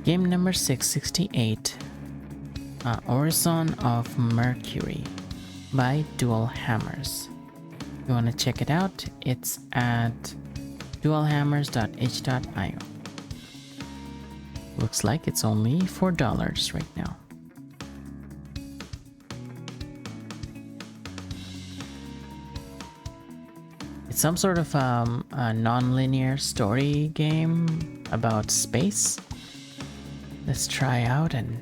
Game number 668, Orison of Mercury by Dual Hammers. If you want to check it out, it's at dualhammers.h.io. Looks like it's only $4 right now. It's some sort of a non-linear story game about space. Let's try out and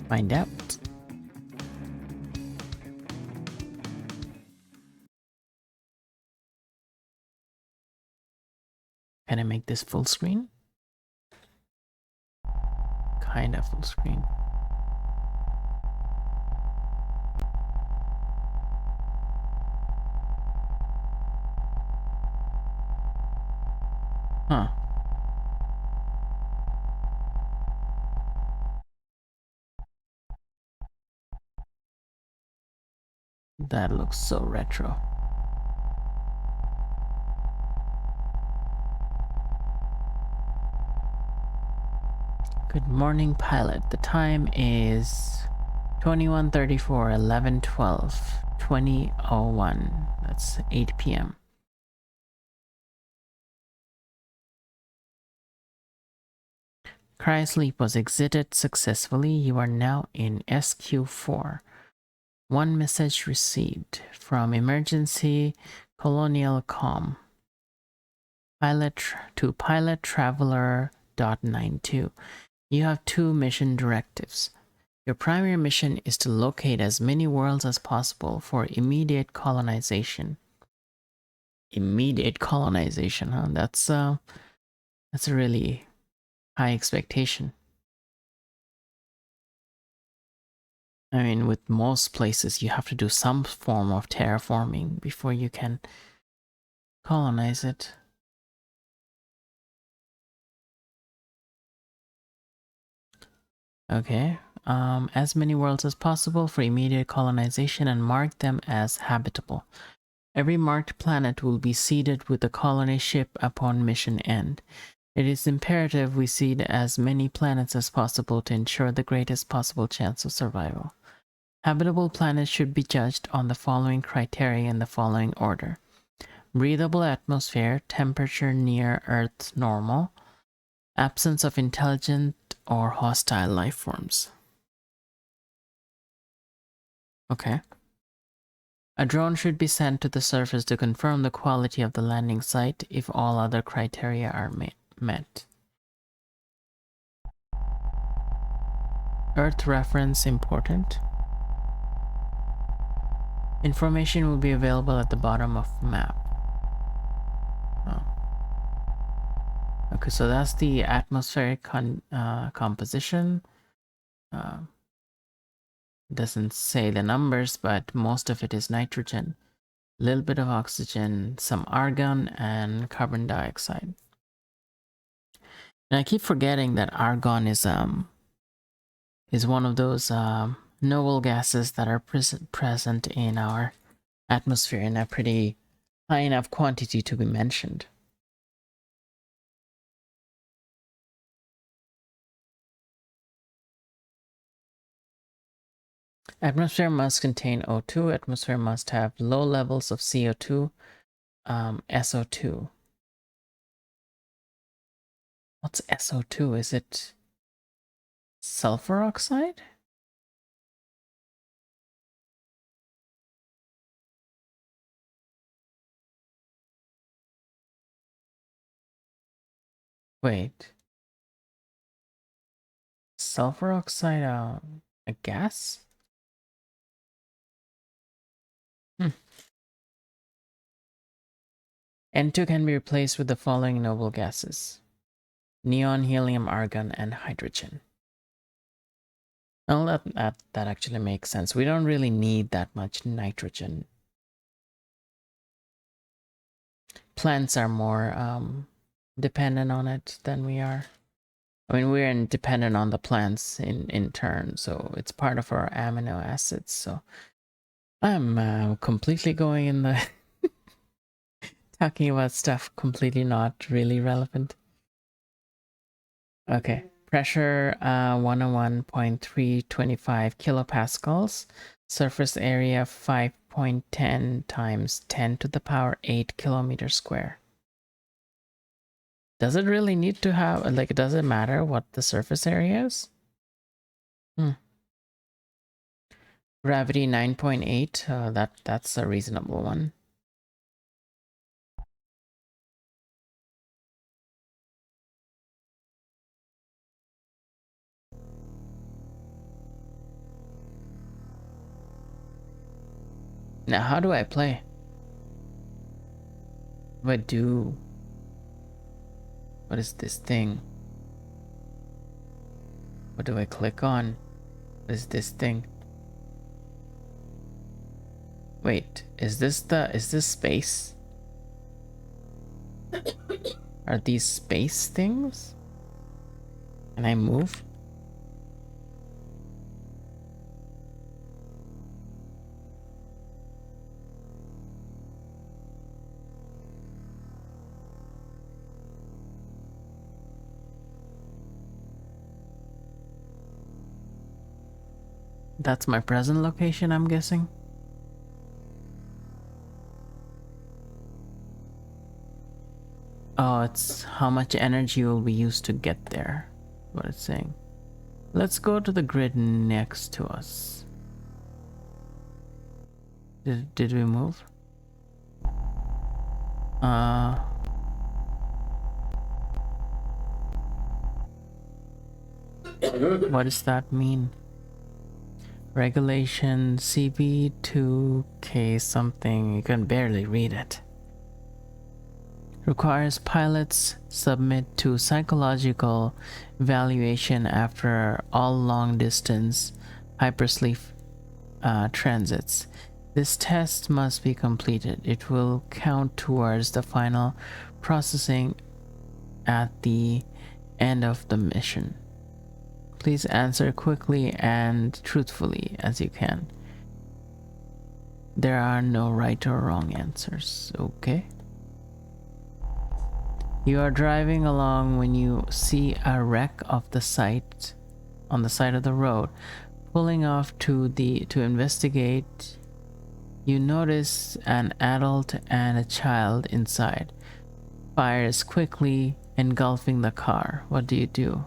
find out. Can I make this full screen? Kinda full screen. Huh. That looks so retro. Good morning, pilot. The time is 21:34, 11:12, 20:01. That's 8 p.m. Cryosleep was exited successfully. You are now in SQ4. One message received from Emergency Colonial Com. Pilot to Pilot Traveler .92. You have two mission directives. Your primary mission is to locate as many worlds as possible for immediate colonization. Immediate colonization, huh? That's a really high expectation. I mean, with most places, you have to do some form of terraforming before you can colonize it. Okay, as many worlds as possible for immediate colonization and mark them as habitable. Every marked planet will be seeded with a colony ship upon mission end. It is imperative we seed as many planets as possible to ensure the greatest possible chance of survival. Habitable planets should be judged on the following criteria in the following order. Breathable atmosphere, temperature near Earth's normal, absence of intelligent or hostile life forms. Okay. A drone should be sent to the surface to confirm the quality of the landing site if all other criteria are met. Earth reference important. Information will be available at the bottom of map. Oh. Okay, so that's the atmospheric composition. Doesn't say the numbers, but most of it is nitrogen, a little bit of oxygen, some argon, and carbon dioxide. And I keep forgetting that argon is one of those noble gases that are present in our atmosphere in a pretty high enough quantity to be mentioned. Atmosphere must contain O2. Atmosphere must have low levels of CO2, SO2. What's SO2? Is it sulfur oxide? Wait. Sulfur oxide, a gas? N2 can be replaced with the following noble gases: neon, helium, argon, and hydrogen. Well, that actually makes sense. We don't really need that much nitrogen. Plants are more dependent on it than we are. I mean, we're dependent on the plants in turn, so it's part of our amino acids. So I'm completely going in the talking about stuff completely not really relevant. Okay, Pressure 101.325 kilopascals. Surface area 5.10 times 10 to the power 8 kilometers square. Does it really need to have, like, does it matter what the surface area is? Gravity 9.8, that's a reasonable one. Now, how do I play? What do I do? What is this thing? What do I click on? What is this thing? Wait, is this space? Are these space things? Can I move? That's my present location, I'm guessing. Oh, it's how much energy will be used to get there. What it's saying. Let's go to the grid next to us. Did we move? What does that mean? Regulation CB2K something, you can barely read it. Requires pilots submit to psychological evaluation after all long distance hypersleep transits. This test must be completed. It will count towards the final processing at the end of the mission. Please answer quickly and truthfully as you can. There are no right or wrong answers. Okay. You are driving along when you see a wreck of the site on the side of the road. Pulling off to investigate, you notice an adult and a child inside. Fire is quickly engulfing the car. What do you do?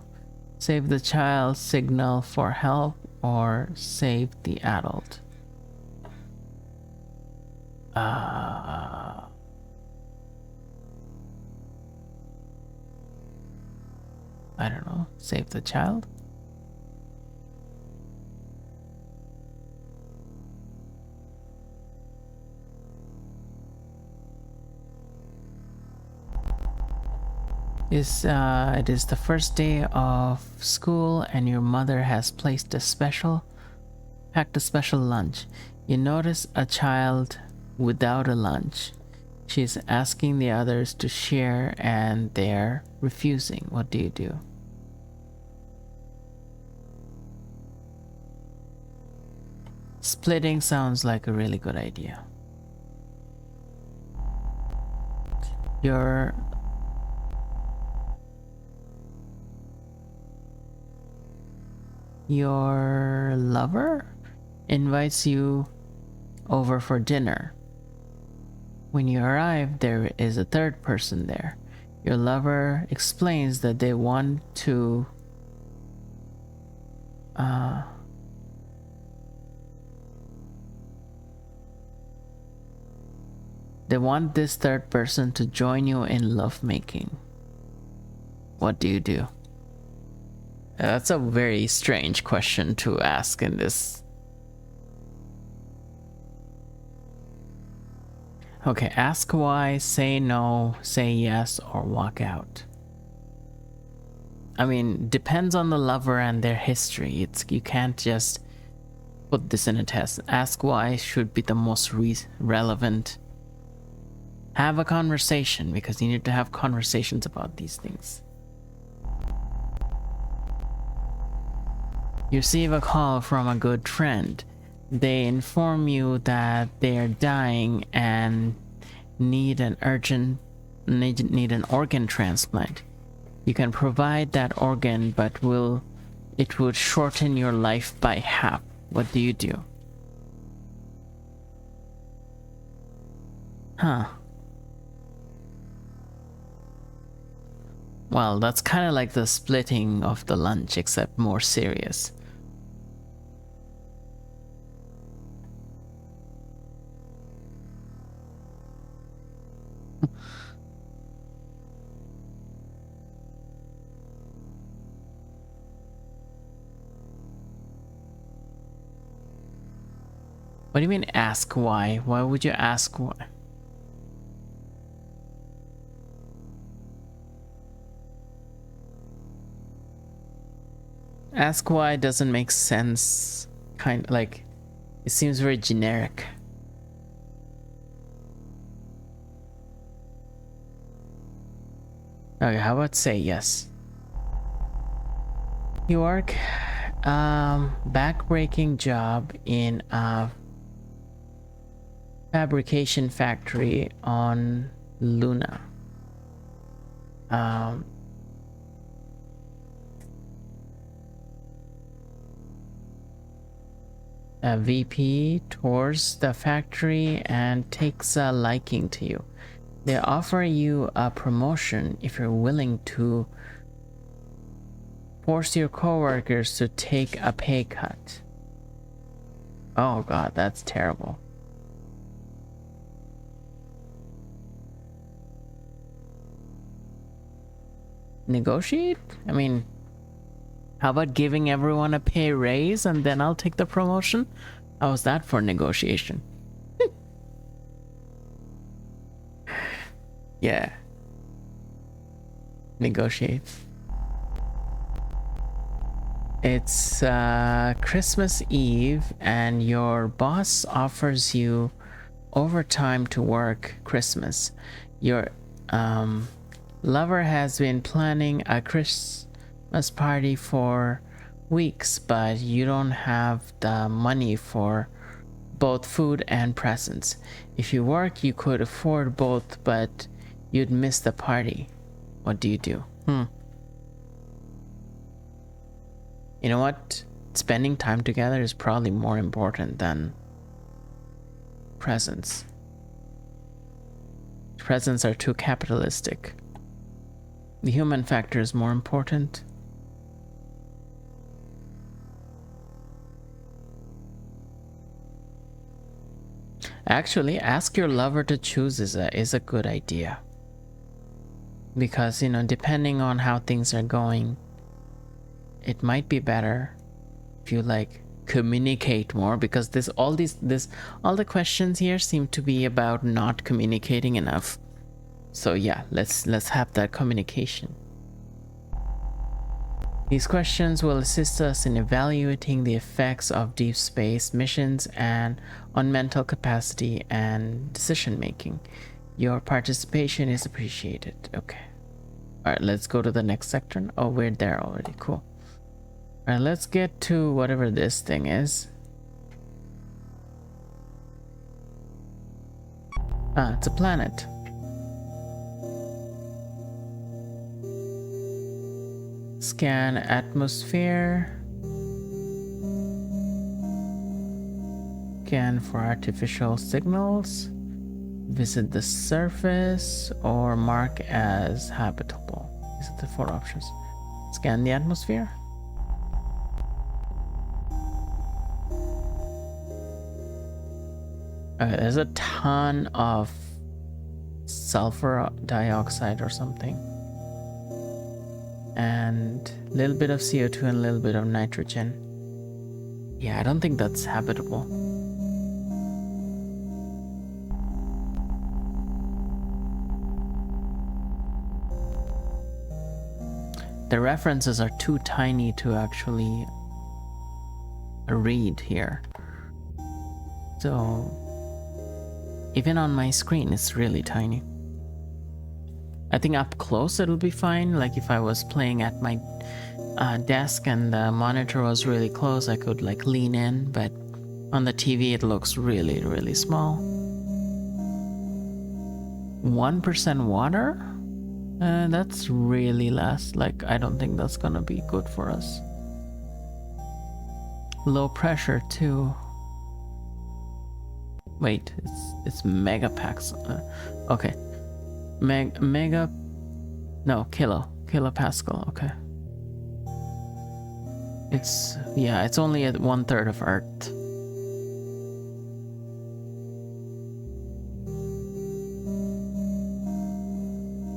Save the child, signal for help, or save the adult? I don't know. Save the child? It is the first day of school and your mother has packed a special lunch. You notice a child without a lunch. She's asking the others to share and they're refusing. What do you do? Splitting sounds like a really good idea. Your lover invites you over for dinner. When you arrive, there is a third person there. Your lover explains that they want to they want this third person to join you in lovemaking. What do you do? That's a very strange question to ask in this. Okay, ask why, say no, say yes, or walk out. I mean, depends on the lover and their history. You can't just put this in a test. Ask why should be the most relevant. Have a conversation, because you need to have conversations about these things. You receive a call from a good friend. They inform you that they are dying and need an organ transplant. You can provide that organ, but it would shorten your life by half. What do you do? Huh. Well, that's kind of like the splitting of the lunch, except more serious. What do you mean ask why? Why would you ask why? Ask why doesn't make sense. Kind of like, it seems very generic. Okay, how about say yes? You work back-breaking job in a fabrication factory on Luna. A VP tours the factory and takes a liking to you. They offer you a promotion if you're willing to force your coworkers to take a pay cut. Oh god, that's terrible. Negotiate? I mean, how about giving everyone a pay raise and then I'll take the promotion? How was that for negotiation? Yeah. Negotiate. It's Christmas Eve and your boss offers you overtime to work Christmas. Your lover has been planning a Christmas party for weeks, but you don't have the money for both food and presents. If you work, you could afford both, but you'd miss the party. What do you do? You know what? Spending time together is probably more important than presents. Presents are too capitalistic. The human factor is more important. Actually, ask your lover to choose is a good idea. Because, you know, depending on how things are going, it might be better if you like communicate more, because all the questions here seem to be about not communicating enough. So yeah, let's have that communication. These questions will assist us in evaluating the effects of deep space missions and on mental capacity and decision making. Your participation is appreciated. Okay. Alright, let's go to the next section. Oh, we're there already. Cool. Alright, let's get to whatever this thing is. Ah, it's a planet. Scan atmosphere. Scan for artificial signals. Visit the surface or mark as habitable. These are the 4 options. Scan the atmosphere. Okay, there's a ton of sulfur dioxide or something. And a little bit of CO2 and a little bit of nitrogen. Yeah, I don't think that's habitable. The references are too tiny to actually read here. So even on my screen, it's really tiny. I think up close it'll be fine. Like if I was playing at my desk and the monitor was really close, I could like lean in, but on the TV it looks really, really small. 1% water? That's really less. Like, I don't think that's gonna be good for us. Low pressure too. Wait, it's megapacks. Okay, mega. No, kilopascal. Okay. It's only at 1/3 of Earth.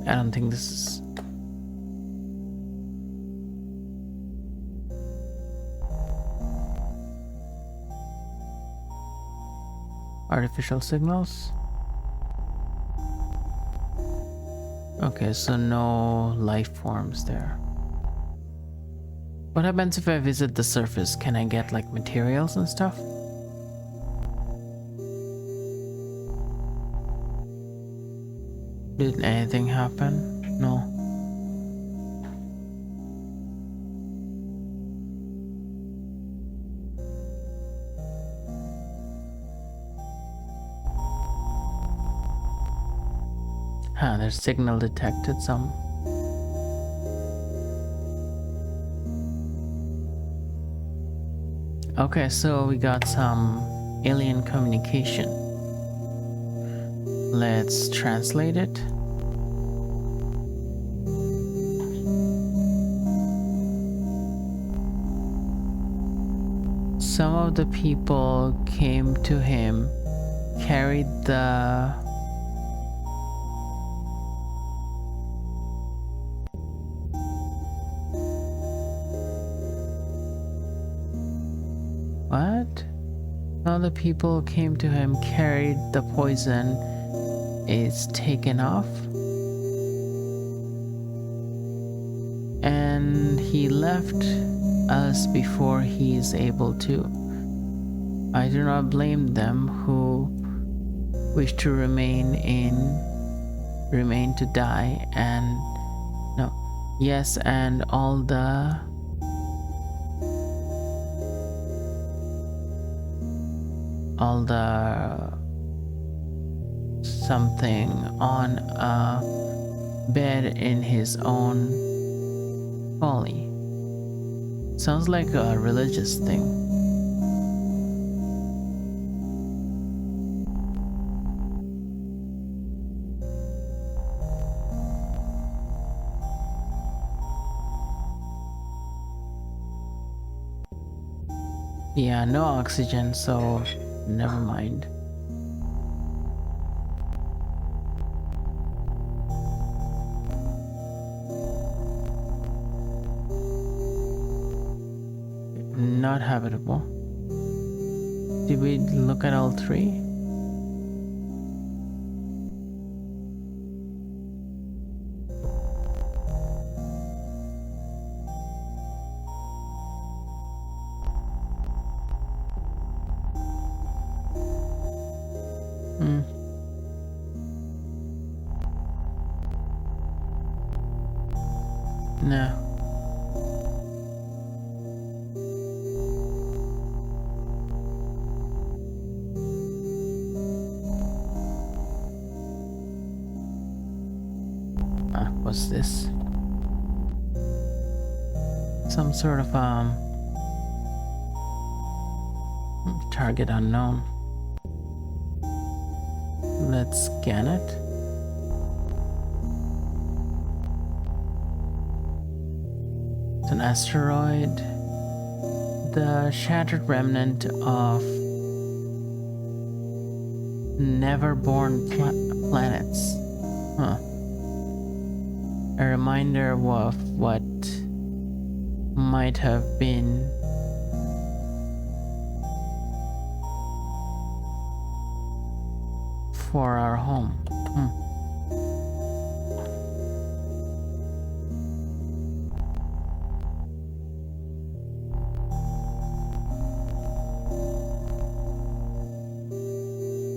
I don't think this is. Artificial signals. Okay, so no life forms there. What happens if I visit the surface? Can I get like materials and stuff? Did anything happen? No. Huh, there's signal detected some. Okay, so we got some alien communication. Let's translate it. Some of the people came to him, carried the what? Some of the people came to him, carried the poison, is taken off, and he left us before he is able to. I do not blame them who wish to remain to die, and no, yes, and all the something on a bed in his own folly. Sounds like a religious thing. Yeah, no oxygen, so never mind. Not habitable. Did we look at all three? No. What's this? Some sort of target unknown. Let's scan it. It's an asteroid. The shattered remnant of never-born planets. Huh. A reminder of what might have been. For our home.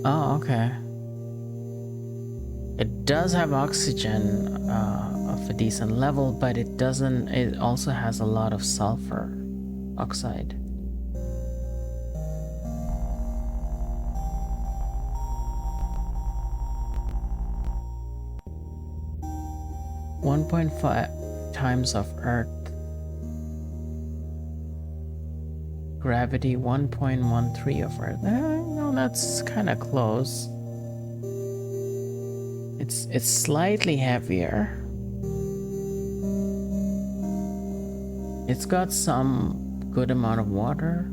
Oh, okay. It does have oxygen of a decent level, but it doesn't. It also has a lot of sulfur oxide. 1.5 times of Earth. Gravity 1.13 of Earth. No, that's kind of close. It's slightly heavier. It's got some good amount of water.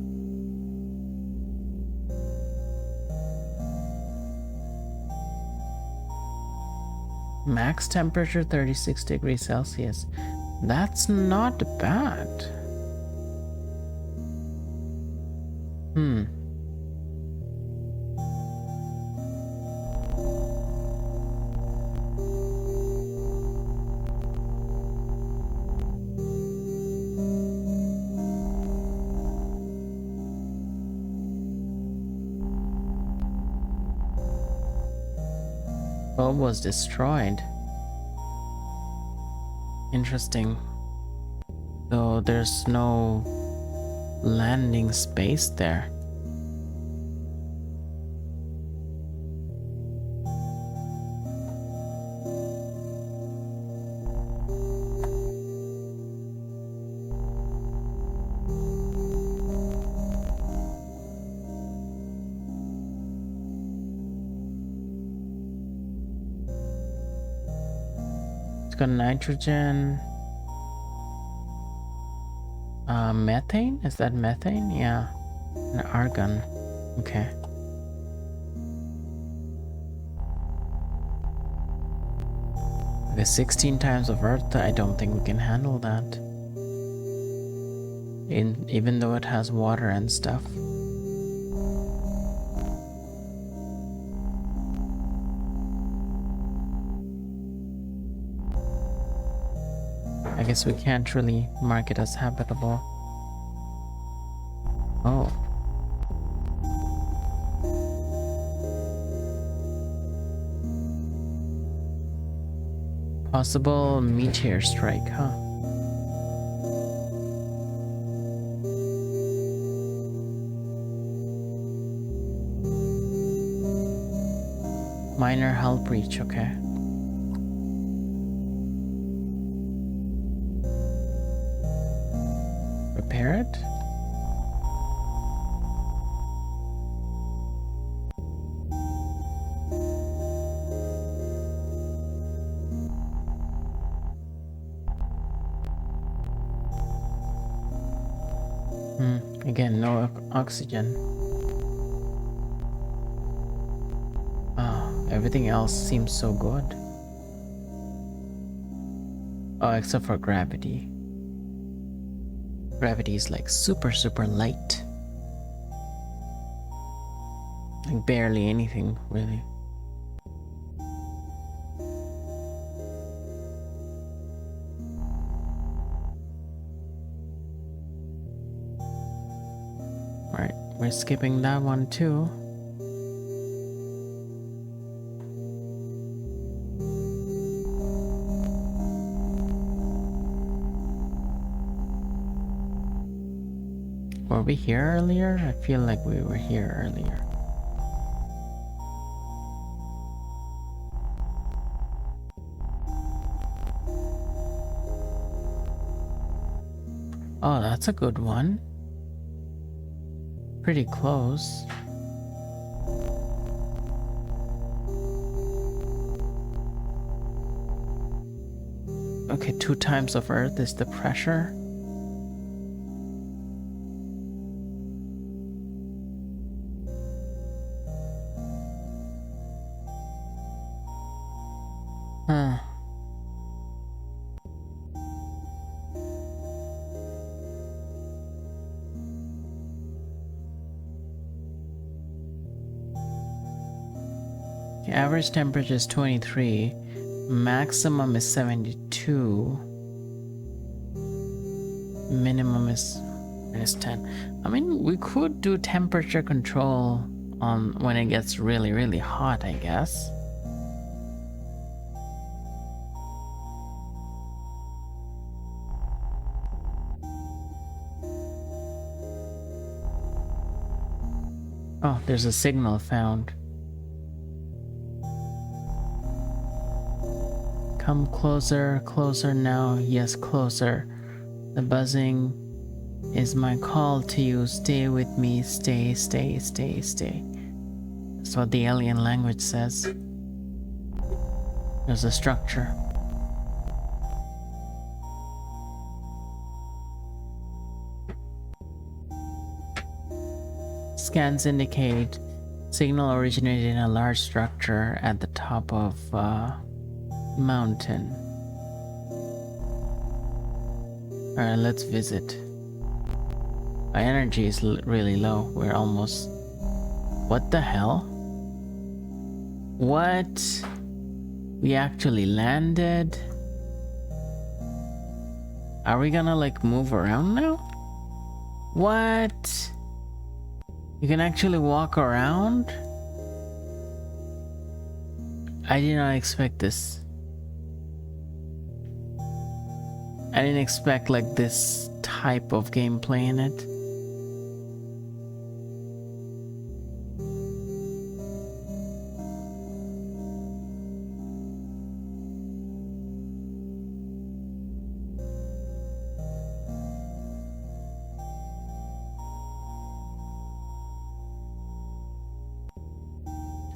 Max temperature 36 degrees Celsius. That's not bad. Bulb was destroyed. Interesting. So there's no landing space there. Got nitrogen, methane. Is that methane? Yeah, and argon. Okay. The 16 times of Earth. I don't think we can handle that. Even though it has water and stuff. I guess we can't really mark it as habitable. Oh. Possible meteor strike, huh? Minor hull breach, okay. Repair it? Again, no oxygen. Oh, everything else seems so good. Oh, except for gravity. Gravity is like super light. Like barely anything, really. Alright, we're skipping that one too. Were we here earlier? I feel like we were here earlier. Oh, that's a good one. Pretty close. Okay, 2 times of Earth is the pressure. The average temperature is 23, maximum is 72, minimum is -10. I mean, we could do temperature control on when it gets really hot, I guess. Oh, there's a signal found. Come closer, closer now. Yes, closer. The buzzing is my call to you. Stay with me. Stay, stay, stay, stay. That's what the alien language says. There's a structure. Scans indicate signal originated in a large structure at the top of mountain. Alright, let's visit. Our energy is really low. We're almost... What the hell? What? We actually landed? Are we gonna like move around now? What? You can actually walk around? I did not expect this. I didn't expect like this type of gameplay in it.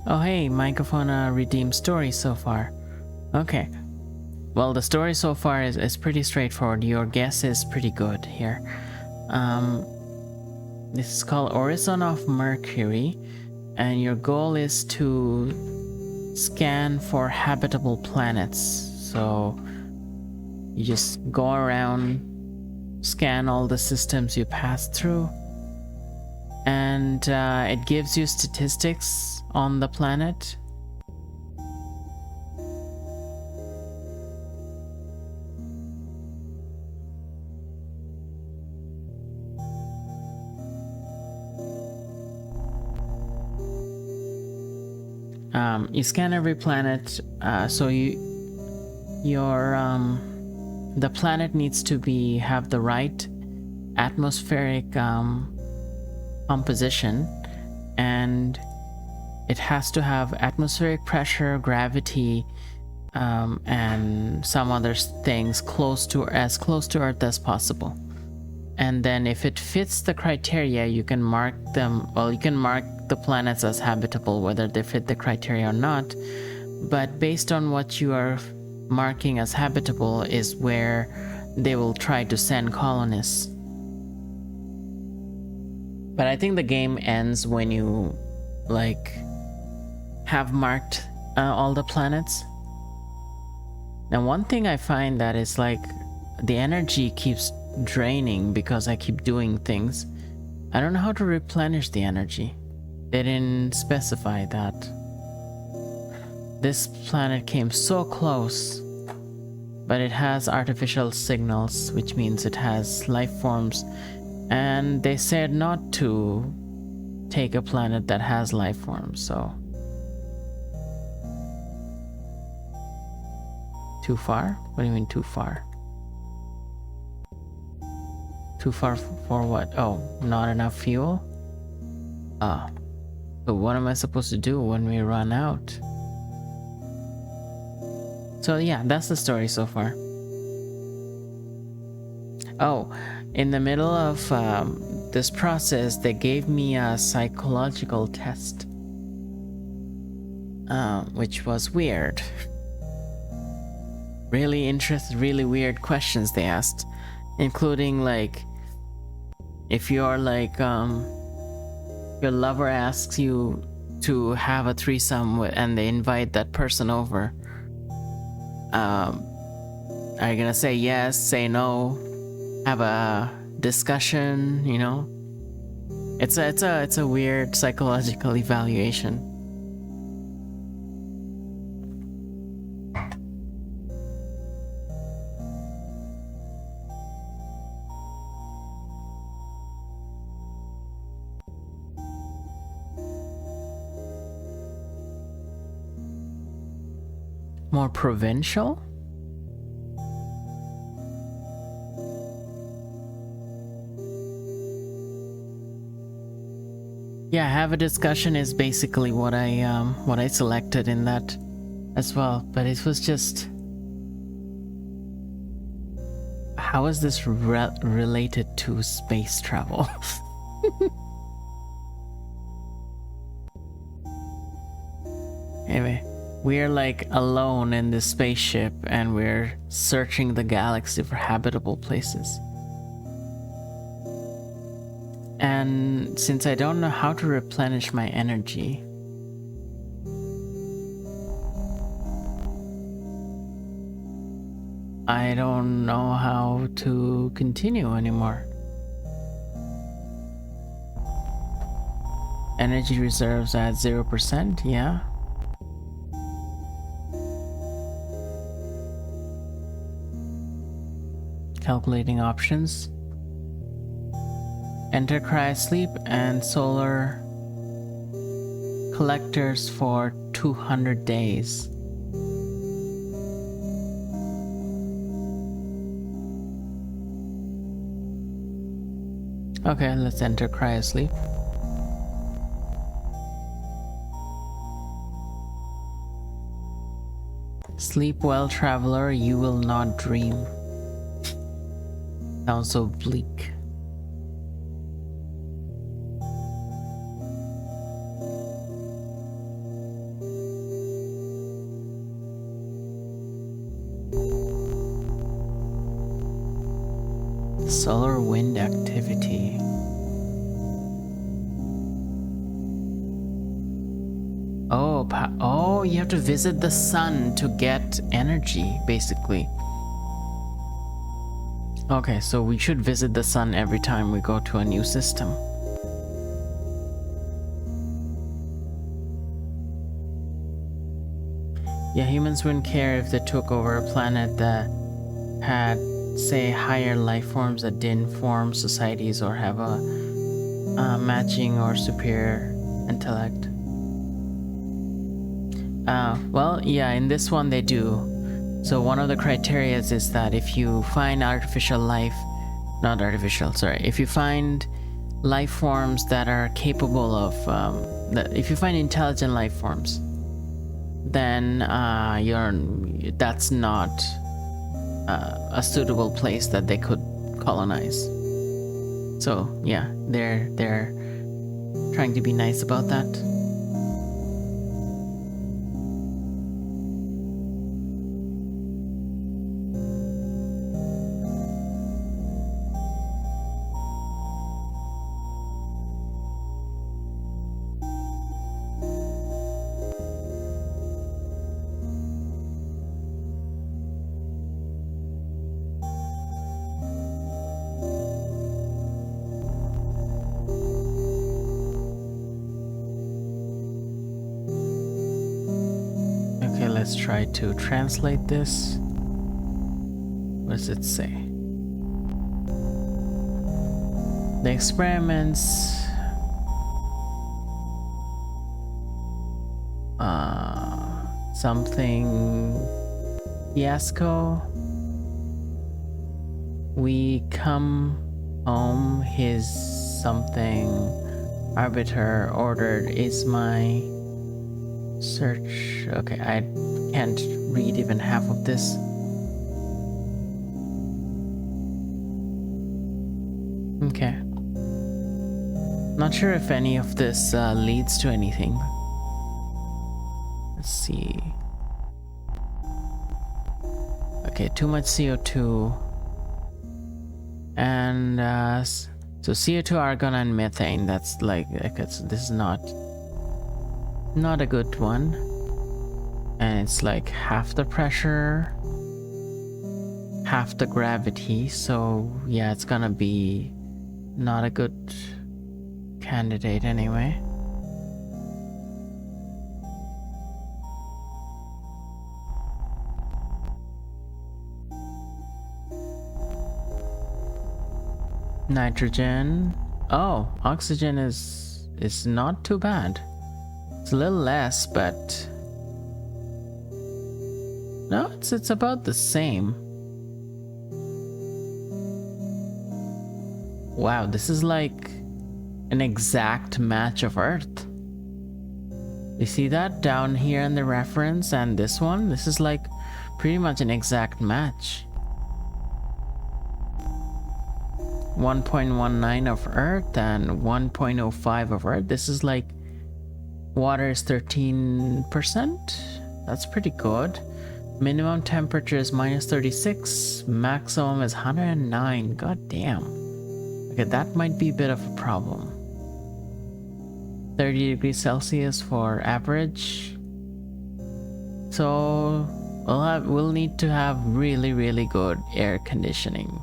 Oh hey, microphone redeemed story so far. Okay. Well, the story so far is pretty straightforward. Your guess is pretty good here. This is called Orison of Mercury, and your goal is to scan for habitable planets. So you just go around, scan all the systems you pass through, and it gives you statistics on the planet. You scan every planet, so the planet needs to have the right atmospheric composition, and it has to have atmospheric pressure, gravity, and some other things as close to Earth as possible. And then if it fits the criteria, you can mark them. Well, you can mark the planets as habitable, whether they fit the criteria or not. But based on what you are marking as habitable is where they will try to send colonists. But I think the game ends when you like have marked all the planets. Now, one thing I find that is like the energy keeps draining because I keep doing things. I don't know how to replenish the energy. They didn't specify that. This planet came so close, but it has artificial signals, which means it has life forms, and they said not to take a planet that has life forms, so too far? What do you mean too far? Too far for what? Oh, not enough fuel? So what am I supposed to do when we run out? So yeah, that's the story so far. Oh, in the middle of this process, they gave me a psychological test, which was weird. Really weird questions they asked, including like, if you're like, your lover asks you to have a threesome and they invite that person over, are you gonna say yes, say no, have a discussion, you know? It's a weird psychological evaluation. More provincial? Yeah, have a discussion is basically what I selected in that as well, but it was just How is this related to space travel? Anyway, we're like alone in this spaceship and we're searching the galaxy for habitable places. And since I don't know how to replenish my energy, I don't know how to continue anymore. Energy reserves at 0%, yeah. Calculating options. Enter cryosleep and solar collectors for 200 days. Okay, let's enter cryosleep. Sleep well, traveler, you will not dream. Sounds so bleak. Solar wind activity. Oh, you have to visit the sun to get energy, basically. Okay, so we should visit the sun every time we go to a new system. Yeah, humans wouldn't care if they took over a planet that had, say, higher life forms that didn't form societies or have a matching or superior intellect. Well, yeah, in this one they do. So one of the criteria is that if you find if you find life forms that are capable of, if you find intelligent life forms, then that's not a suitable place that they could colonize. So yeah, they're trying to be nice about that. Let's try to translate this. What does it say? The experiments something fiasco. We come home, his something arbiter ordered is my search. Okay, I can't read even half of this. Okay. Not sure if any of this leads to anything. Let's see. Okay, too much CO2. And so CO2, argon, and methane. That's like this is not a good one. And it's like half the pressure, half the gravity. So yeah, it's gonna be not a good candidate anyway. Nitrogen. Oh, oxygen is not too bad. It's a little less, but no, it's about the same. Wow, this is like an exact match of Earth. You see that down here in the reference, and this one? This is like pretty much an exact match. 1.19 of Earth and 1.05 of Earth. This is like water is 13%. That's pretty good. Minimum temperature is -36. Maximum is 109. God damn. Okay, that might be a bit of a problem. 30 degrees Celsius for average. So we'll need to have really good air conditioning.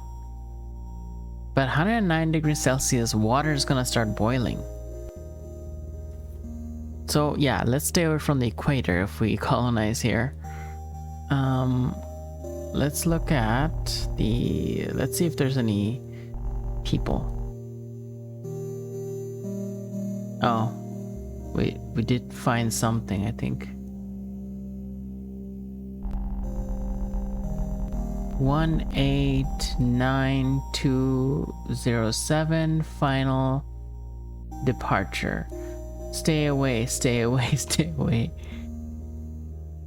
But 109 degrees Celsius, water is gonna start boiling. So yeah, let's stay away from the equator if we colonize here. Let's look at let's see if there's any people. Oh, we did find something, I think. 189207 final departure. Stay away, stay away, stay away.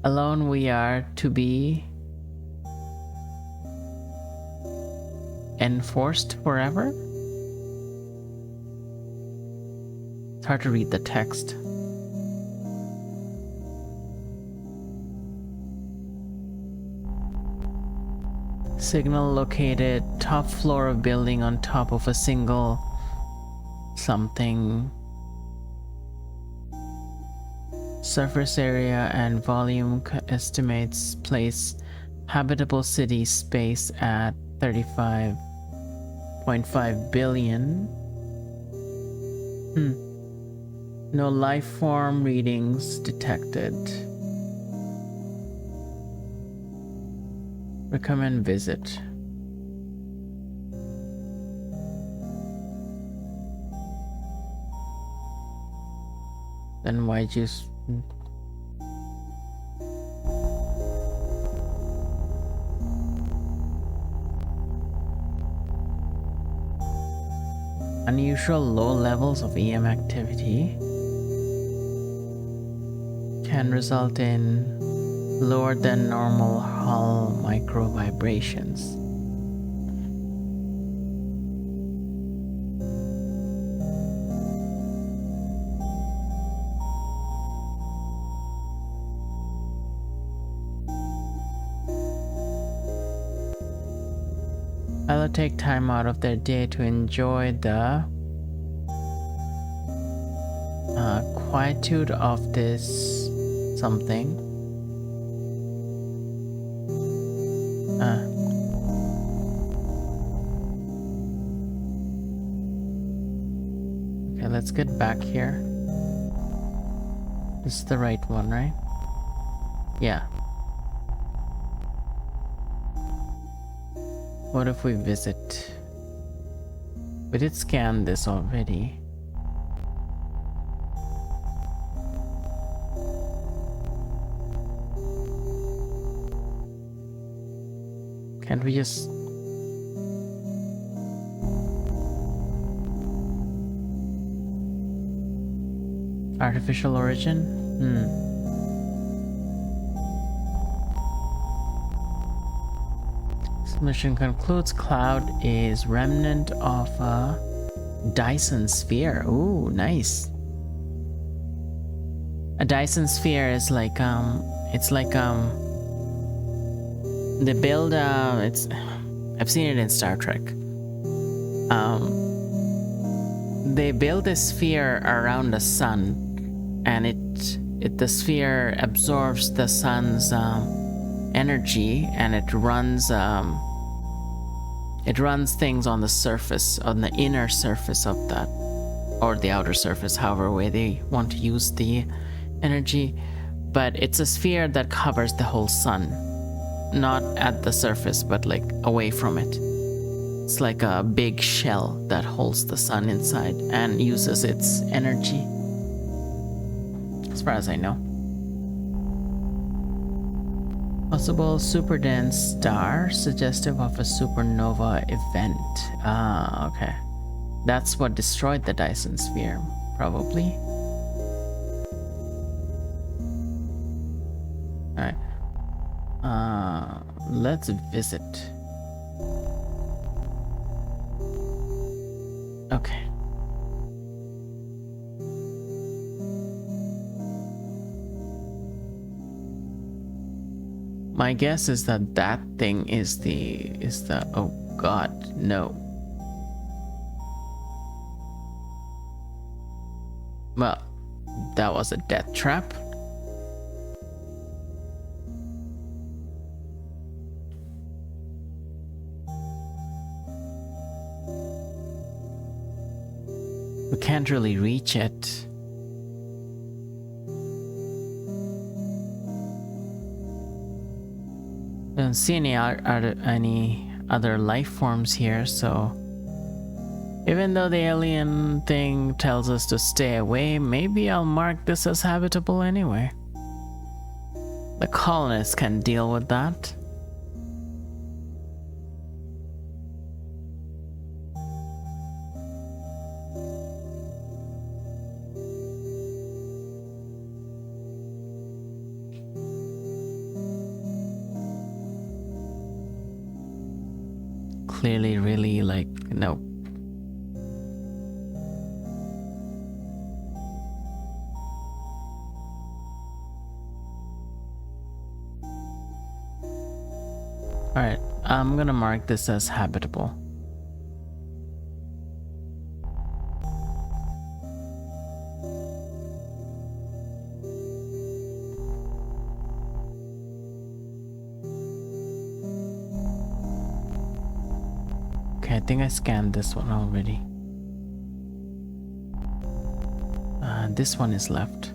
Alone we are to be enforced forever? It's hard to read the text. Signal located top floor of building on top of a single something. Surface area and volume estimates place habitable city space at 35.5 billion. No life form readings detected. Recommend visit. Then why'd you unusual low levels of EM activity can result in lower than normal Hall micro vibrations. I'll take time out of their day to enjoy the quietude of this something. Okay, let's get back here. This is the right one, right? Yeah. What if we visit? We did scan this already. Can't we just... Artificial origin? Mission concludes. Cloud is remnant of a Dyson sphere. Ooh, nice. A Dyson sphere is like it's like they build it's I've seen it in Star Trek. They build a sphere around the sun, and the sphere absorbs the sun's energy, and it runs things on the surface, on the inner surface of that, or the outer surface, however way they want to use the energy. But it's a sphere that covers the whole sun, not at the surface, but like away from it. It's like a big shell that holds the sun inside and uses its energy, as far as I know. Possible super dense star suggestive of a supernova event. Ah, okay. That's what destroyed the Dyson sphere, probably. Alright. Let's visit. My guess is that that thing is the oh god, no. Well, that was a death trap. We can't really reach it. Don't see any other life forms here, so even though the alien thing tells us to stay away, maybe I'll mark this as habitable anyway. The colonists can deal with that. Clearly really like, no. Alright, I'm gonna mark this as habitable. Okay, I think I scanned this one already. This one is left.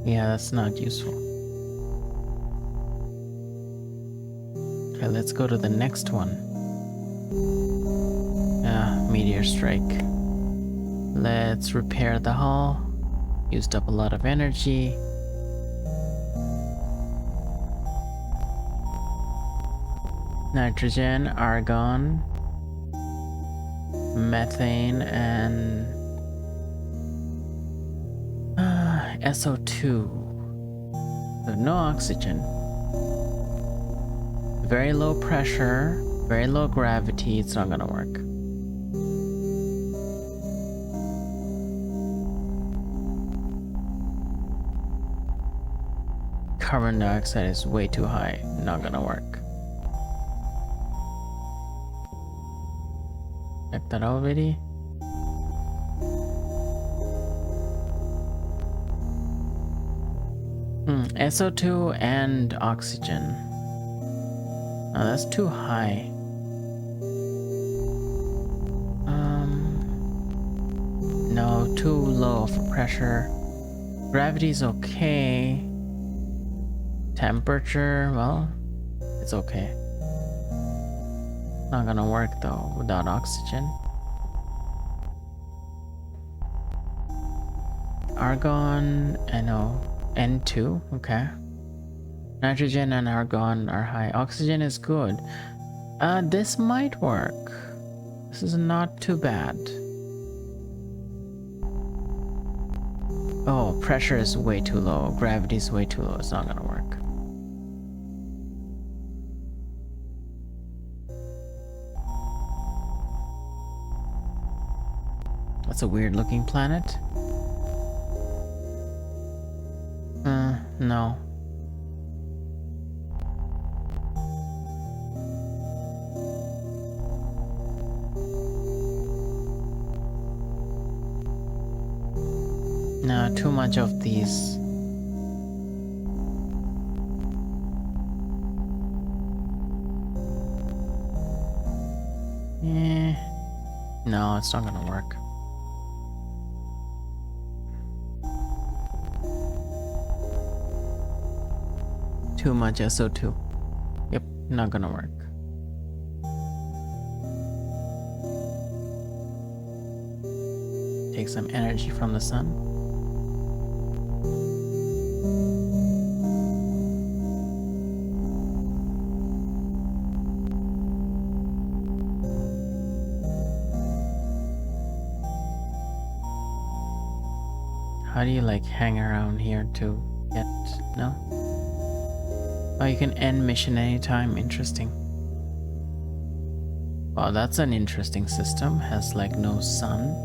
Yeah, that's not useful. Okay, let's go to the next one. Meteor strike. Let's repair the hull. Used up a lot of energy. Nitrogen, argon, methane, and SO2. So no oxygen. Very low pressure, very low gravity. It's not gonna work. Carbon dioxide is way too high. Not gonna work. Check that already. SO2 and oxygen. Oh, that's too high. No, too low for pressure. Gravity's okay. Temperature, well, it's okay. Not gonna work though without oxygen. Argon, NO, N2, okay. Nitrogen and argon are high. Oxygen is good. This might work. This is not too bad. Oh, pressure is way too low. Gravity is way too low. It's not gonna work. That's a weird looking planet. No. No, too much of these. No, it's not gonna work. Too much SO2. Yep, not gonna work. Take some energy from the sun. How do you like hang around here to get, no? Oh, you can end mission anytime. Interesting. Wow, that's an interesting system. Has like no sun.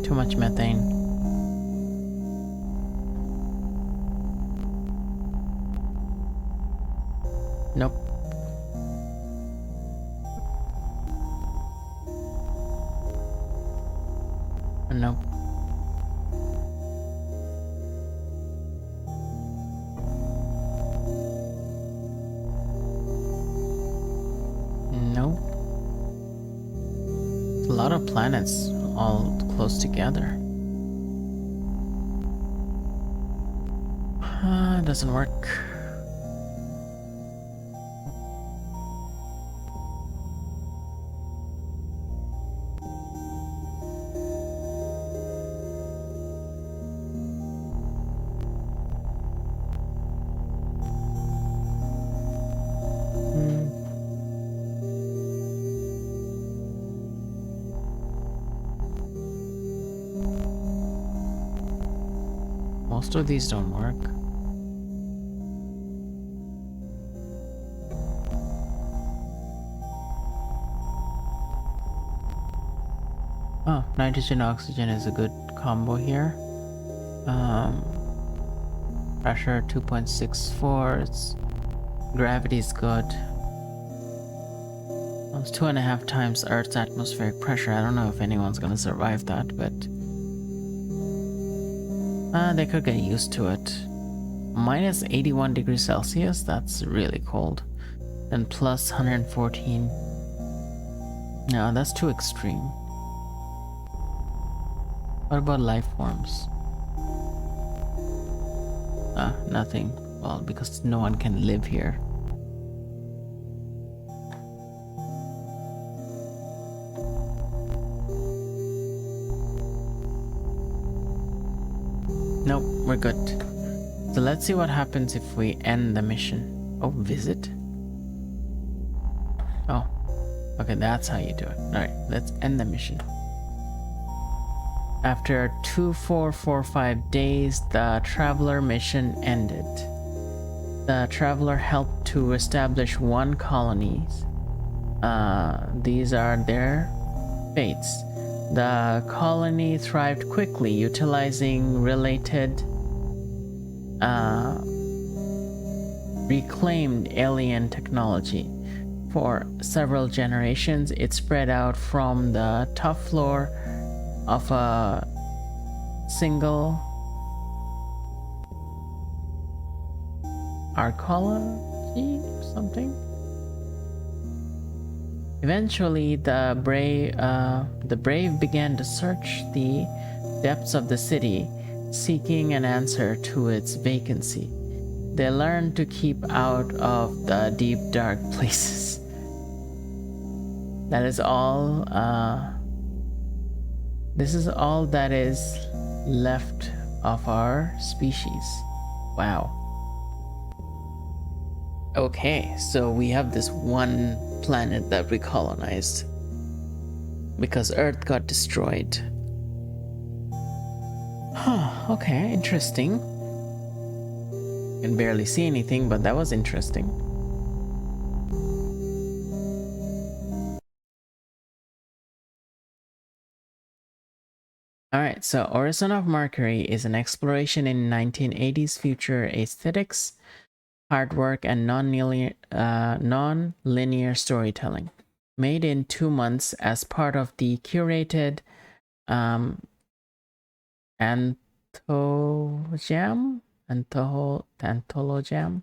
Too much methane. Nope. Nope. Nope. A lot of planets all close together. Doesn't work. Most of these don't work. Oh, nitrogen oxygen is a good combo here. Pressure 2.64. It's gravity's good. It's 2.5 times Earth's atmospheric pressure. I don't know if anyone's gonna survive that, but they could get used to it. Minus 81 degrees Celsius, that's really cold. And plus 114. No, that's too extreme. What about life forms? Nothing. Well, because no one can live here. Nope, we're good. So let's see what happens if we end the mission. Oh, visit? Oh, okay, that's how you do it. Alright, let's end the mission. After 2445 days, the Traveler mission ended. The Traveler helped to establish 1 colony. These are their fates. The colony thrived quickly, utilizing related reclaimed alien technology. For several generations, it spread out from the top floor of a single arcology or something. Eventually, the brave began to search the depths of the city, seeking an answer to its vacancy. They learned to keep out of the deep, dark places. That is all. This is all that is left of our species. Wow. Okay, so we have this one planet that we colonized because Earth got destroyed. Huh, okay, interesting. Can barely see anything, but that was interesting. Alright, so Orison of Mercury is an exploration in 1980s future aesthetics, hard work, and non-linear storytelling. Made in 2 months as part of the curated Anthologiam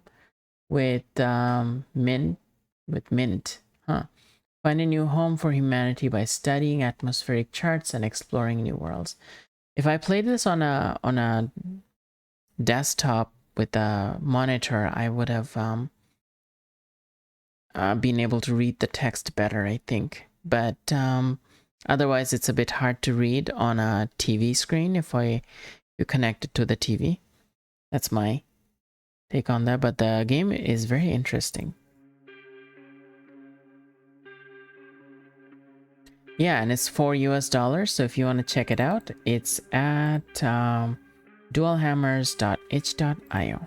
with Mint. Find a new home for humanity by studying atmospheric charts and exploring new worlds. If I played this on a desktop with a monitor, I would have been able to read the text better, I think. But otherwise, it's a bit hard to read on a TV screen if you connect it to the TV. That's my take on that. But the game is very interesting. Yeah, and it's $4 US. So if you want to check it out, it's at dualhammers.itch.io.